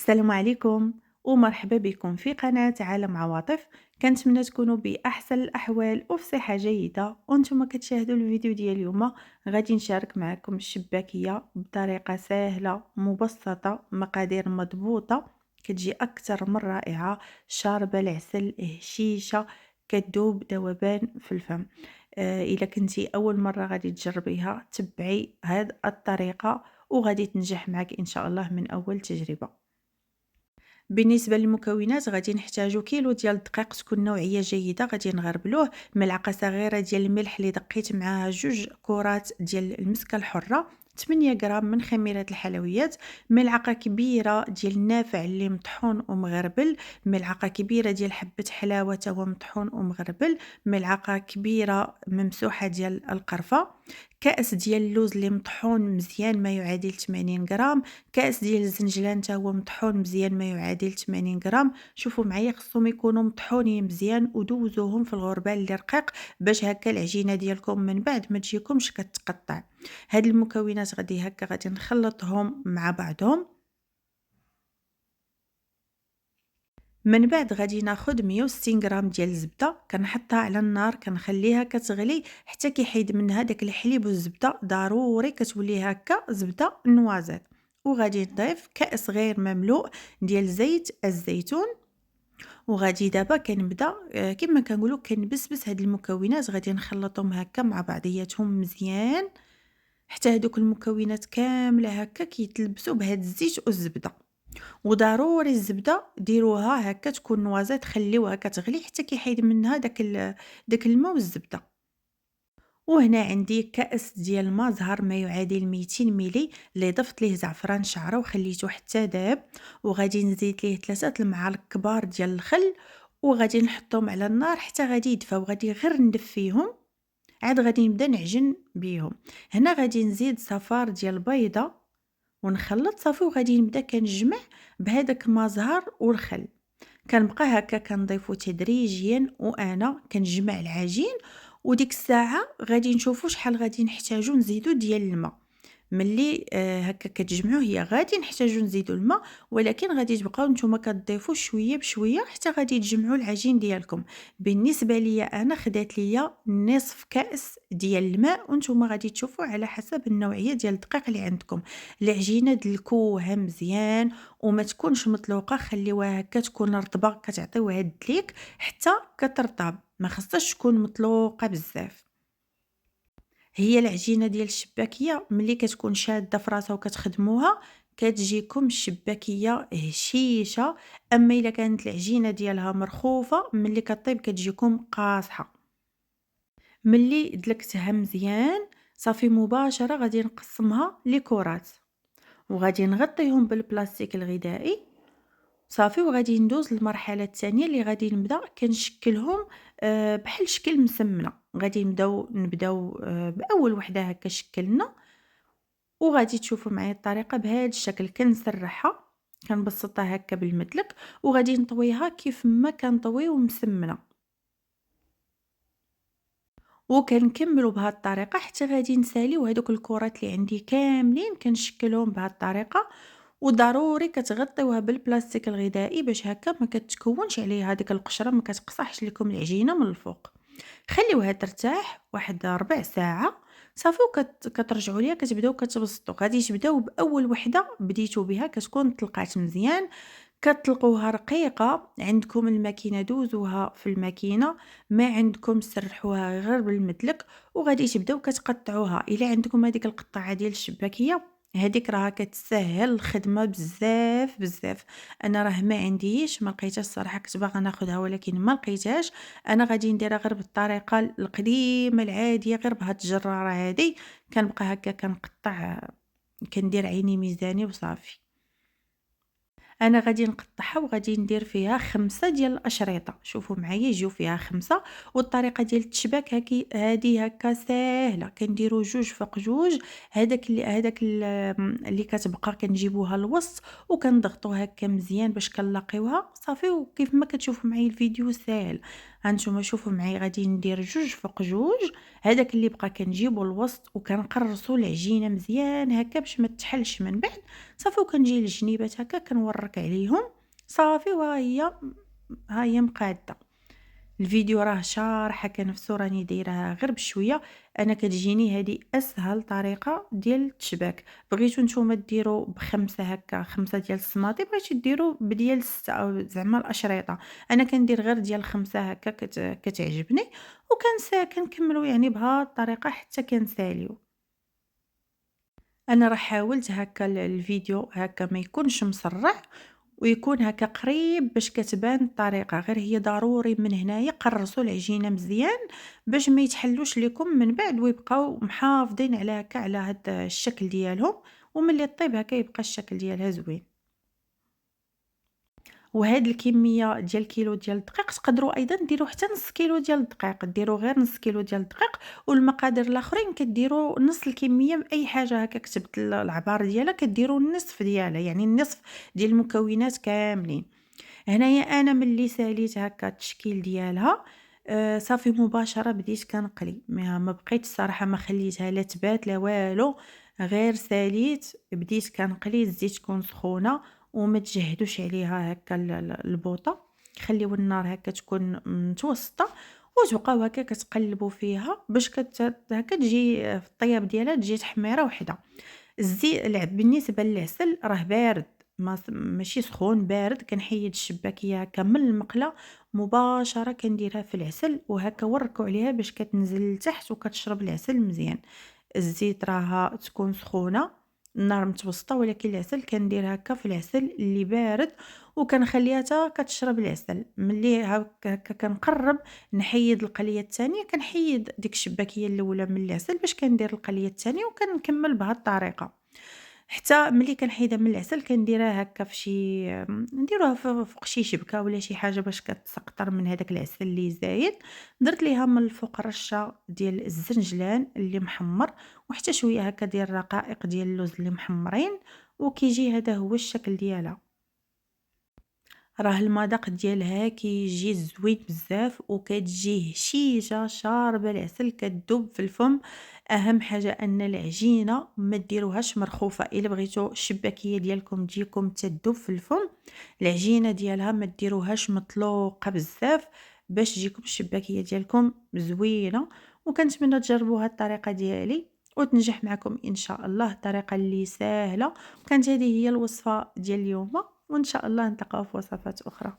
السلام عليكم ومرحبا بكم في قناة عالم عواطف. كنتمنى تكونوا بأحسن الأحوال وفي صحة جيدة وانتم كتشاهدوا الفيديو ديال اليوم. غادي نشارك معكم الشباكية بطريقة سهلة مبسطة، مقادير مضبوطة، كتجي أكثر من رائعة، شاربة العسل هشيشة، كتذوب ذوبان في الفم. إلا كنتي أول مرة غادي تجربيها تبعي هاد الطريقة وغادي تنجح معك إن شاء الله من أول تجربة. بالنسبة للمكونات غادي نحتاجو كيلو ديال الدقيق تكون نوعية جيدة، غادي نغربلوه، ملعقة صغيرة ديال الملح اللي دقيت معاها 2 كرات ديال المسكة الحرة، 8 غرام من خميرة الحلويات، ملعقة كبيرة ديال النافع اللي مطحون ومغربل، ملعقة كبيرة ديال حبة حلاوة تا هو مطحون ومغربل، ملعقة كبيرة ممسوحة ديال القرفة، كأس ديال اللوز اللي مطحون مزيان ما يعادل 80 غرام، كأس ديال الزنجلان تا هو مطحون مزيان ما يعادل 80 غرام. شوفوا معايا خصهم يكونوا مطحونين مزيان ودوزوهم في الغربال اللي رقيق باش هكا العجينه ديالكم من بعد ما تجيكمش كتقطع. هاد المكونات غادي نخلطهم مع بعضهم. من بعد غادي ناخد 160 غرام ديال الزبده، كنحطها على النار، كنخليها كتغلي حتى كيحيد منها داك الحليب والزبده، ضروري كتولي هكا زبده نوازيط. وغادي نضيف كأس غير مملوء ديال زيت الزيتون. وغادي دابا كنبدا كما كنقولوا كنبسبس هاد المكونات، غادي نخلطهم هكا مع بعضياتهم مزيان حتى هادوك المكونات كامله هكا كيتلبسوا بهاد الزيت والزبده. وضروري الزبده ديروها هكا تكون نوازيط، خليوها كتغلي حتى كيحيد منها داك الماء والزبده. وهنا عندي كأس ديال الماء زهر ما يعادل 200 ملي اللي ضفت ليه زعفران شعره وخليته حتى داب. وغادي نزيد ليه 3 المعالق كبار ديال الخل وغادي نحطهم على النار حتى غادي يدفاو، غادي غير ندفيهم عاد غادي نبدا نعجن بيهم. هنا غادي نزيد صفار ديال البيضه ونخلط صافي وغادي نبدا كنجمع بهذاك ما زهر والخل. كنبقى هكا كنضيفو تدريجيا وانا كنجمع العجين. وديك الساعه غادي نشوفو شحال غادي نحتاجو نزيدو ديال الماء. ملي هكا كتجمعوه هي غادي نحتاجو نزيدو الماء، ولكن غادي تبقاو نتوما كتضيفوا شويه بشويه حتى غادي تجمعوا العجين ديالكم. بالنسبه ليا انا خدات ليا نصف كاس ديال الماء، وانتوما غادي تشوفوا على حسب النوعيه ديال الدقيق اللي عندكم. العجينه دلكوها مزيان وما تكونش مطلوقه، خليوها هكا تكون رطبه كتعطيو هاد الدليك حتى كترطب، ما خصهاش تكون مطلوقه بزاف. هي العجينة ديال الشباكية ملي كتكون شادة في راسها وكتخدموها كتجيكم الشباكية هشيشة. اما الا كانت العجينة ديالها مرخوفة ملي كطيب كتجيكم قاصحة. ملي دلكتها مزيان صافي مباشرة غادي نقسمها لكرات وغادي نغطيهم بالبلاستيك الغذائي صافي. وغادي ندوز للمرحلة الثانية اللي غادي نبدا كنشكلهم بحال شكل مسمنة. غادي نبداو بأول وحدة هكا شكلنا، وغادي تشوفوا معايا الطريقة بهذا الشكل. كنسرحها كنبسطها هكا بالمدلك وغادي نطويها كيف ما كنطويو مسمنة، وكنكملوا بهذه الطريقة حتى غادي نساليو هذوك الكرات اللي عندي كاملين كنشكلهم بهذه الطريقة. وضروري كتغطيوها بالبلاستيك الغذائي باش هكا ما كتكونش عليها هذيك القشره، ما كتقصحش لكم العجينه من الفوق. خليوها ترتاح واحد ربع ساعه صافي كترجعوا ليها كتبداو كتبسطوا. غادي تبداو باول وحده بديتو بها كتكون طلقات مزيان، كتطلقوها رقيقه. عندكم الماكينه دوزوها في الماكينه، ما عندكم سرحوها غير بالمدلك وغادي تبداو كتقطعوها. الا عندكم هذيك القطعه ديال الشباكيه هذيك راها كتسهل الخدمه بزاف بزاف. انا راه ما عنديش ما لقيتهاش الصراحه، كنت باغا ناخذها ولكن ما لقيتهاش. انا غادي نديرها غير بالطريقه القديمه العاديه غير بهاد الجراره هذه. كنبقى هكا كنقطع، كندير عيني ميزاني وصافي. انا غادي نقطعها وغادي ندير فيها 5 ديال الاشرطه. شوفوا معايا يجيو فيها 5. والطريقه ديال التشباك هذه هكا ساهله، كنديروا جوج فوق جوج. اللي كتبقى كنجيبوها الوسط وكنضغطوها هكا مزيان باش كنلاقيوها صافي. وكيف ما كتشوفوا معايا الفيديو ساهل. هانتوما شوفوا معايا غادي ندير جوج فوق جوج. هذاك اللي بقى كنجيبو الوسط وكنقرصوا العجينه مزيان هكا باش ما تحلش من بعد. صافي وكنجي للجنيبات هكا كنورك عليهم صافي. ها هي مقاده. الفيديو راه شارحه كنفسو راني دايرها غير بشويه. انا كتجيني هذه اسهل طريقه ديال التشباك. بغيتو نتوما ديروا بخمسه هكا، خمسه ديال السماطي، بغيتو ديروا بديال سته او زعما الاشريطه. انا كندير غير ديال خمسه هكا كتعجبني. كنكملوا يعني بهذه الطريقه حتى كنساليو. انا راه حاولت هكا الفيديو هكا ما يكونش مسرع ويكون هكا قريب باش كتبان الطريقه، غير هي ضروري من هنايا قرصوا العجينه مزيان باش ما يتحلوش لكم من بعد ويبقاو محافظين على هكا على هذا الشكل ديالهم. وملي طيب هكا يبقى الشكل ديالها زوين. وهاد الكميه ديال كيلو ديال الدقيق تقدروا ايضا ديروا حتى نص كيلو ديال الدقيق، ديروا غير نص كيلو ديال الدقيق. والمقادير الاخرين كديروا نص الكميه باي حاجه هكا كتبت العبار ديالها كديروا النصف ديالها، يعني النصف ديال المكونات كاملين. هنايا انا ملي ساليت هكا التشكيل ديالها صافي مباشره بديت كنقلي. ما بقيت الصراحه ما خليتها لا تبات لا والو، غير ساليت بديت كنقلي. الزيت تكون سخونه وما تجهدوش عليها هكا البوطه. خليو النار هكا تكون متوسطه وتبقاو هكا كتقلبوا فيها باش هكا تجي في الطياب ديالها تجي تحميره وحده. بالنسبه للعسل راه بارد، ماشي سخون، بارد. كنحيد الشباكيه هكا من المقله مباشره كنديرها في العسل وهكا وركوا عليها باش كتنزل لتحت وكتشرب العسل مزيان. الزيت راها تكون سخونه، النار متوسطه، ولكن العسل كندير هكا في العسل اللي بارد وكنخليها حتى كتشرب العسل. ملي هكا كنقرب نحيد القليه الثانيه، كنحيد ديك الشباكيه الاولى من العسل باش كندير القليه الثانيه وكنكمل بهذه الطريقه. حتى ملي كنحيدها من العسل كنديرها هكا في شي نديروها فوق شي شبكه ولا شي حاجه باش كتسقطر من هذاك العسل اللي زايد. درت ليها من الفوق رشه ديال الزنجلان اللي محمر وحتى شويه هكا ديال الرقائق ديال اللوز اللي محمرين، وكيجي هذا هو الشكل ديالها. راه المذاق ديالها كيجي زوين بزاف وكتجي هشيجه شاربه العسل كتذوب في الفم. اهم حاجه ان العجينه ما ديروهاش مرخوفه. الا بغيتو الشباكيه ديالكم تجيكم تذوب في الفم، العجينه ديالها ما ديروهاش مطلوقه بزاف باش تجيكم الشباكيه ديالكم زوينه. وكنتمنى تجربوا هاد الطريقه ديالي وتنجح معكم ان شاء الله. الطريقه اللي سهله. كانت هذه هي الوصفه ديال اليوم، وإن شاء الله نلتقاو في وصفات أخرى.